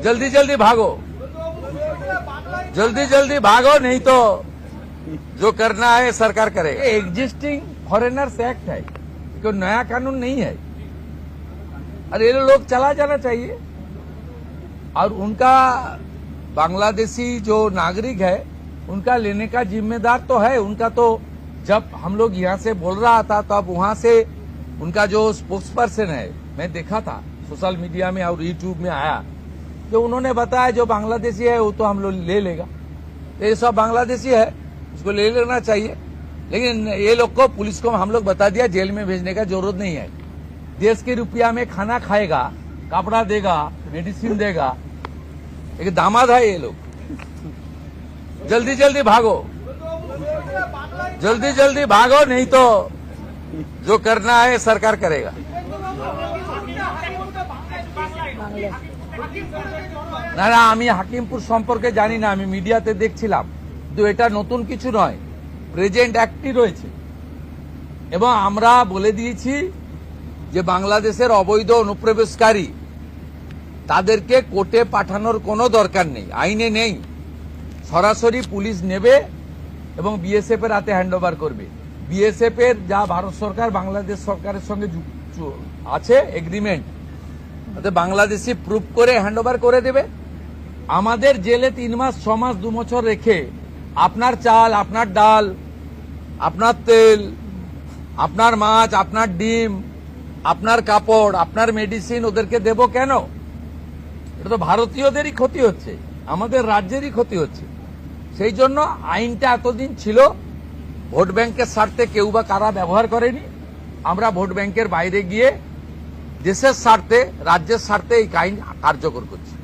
जल्दी जल्दी भागो, जल्दी जल्दी भागो, नहीं तो जो करना है सरकार करेगा। एग्जिस्टिंग फॉरेनर्स एक्ट है, कोई नया कानून नहीं है। और ये लोग चला जाना चाहिए। और उनका बांग्लादेशी जो नागरिक है उनका लेने का जिम्मेदार तो है उनका। तो जब हम लोग यहाँ से बोल रहा था तो अब वहां से उनका जो स्पोक्स पर्सन है, मैं देखा था सोशल मीडिया में और यूट्यूब में आया, जो उन्होंने बताया जो बांग्लादेशी है वो तो हम लोग ले लेगा। ये सब बांग्लादेशी है, उसको ले लेना चाहिए। लेकिन ये लोग को, पुलिस को हम लोग बता दिया जेल में भेजने का जरूरत नहीं है। देश के रुपया में खाना खाएगा, कपड़ा देगा, मेडिसिन देगा। एक दामाद है ये लोग। जल्दी जल्दी भागो, जल्दी जल्दी भागो, नहीं तो जो करना है सरकार करेगा। না না, আমি হাকিমপুর সম্পর্কে জানি না, আমি মিডিয়াতে দেখছিলাম। কিন্তু এটা নতুন কিছু নয়, প্রেজেন্ট অ্যাক্টই রয়েছে। এবং আমরা বলে দিয়েছি যে বাংলাদেশের অবৈধ অনুপ্রবেশকারী তাদেরকে কোর্টে পাঠানোর কোনো দরকার নেই, আইনে নেই। সরাসরি পুলিশ নেবে এবং বিএসএফ এর হাতে হ্যান্ডওভার করবে। বিএসএফ এর যা ভারত সরকার বাংলাদেশ সরকারের সঙ্গে আছে এগ্রিমেন্ট, তাতে বাংলাদেশি প্রুফ করে হ্যান্ডওভার করে দেবে। আমাদের জেলে 3 মাস 6 মাস 2 বছর রেখে আপনার চাল, আপনার ডাল, আপনার তেল, আপনার মাছ, আপনার ডিম, আপনার কাপড়, আপনার মেডিসিন ওদেরকে দেব কেন? এটা তো ভারতীয়দেরই ক্ষতি হচ্ছে, আমাদের রাজ্যেরই ক্ষতি হচ্ছে। সেই জন্য আইনটা এতদিন ছিল ভোট ব্যাংকের স্বার্থে কেউ বা কারা ব্যবহার করেনি। আমরা ভোট ব্যাংকের বাইরে গিয়ে দেশের স্বার্থে, রাজ্যের স্বার্থে এই আইন কার্যকর করছি।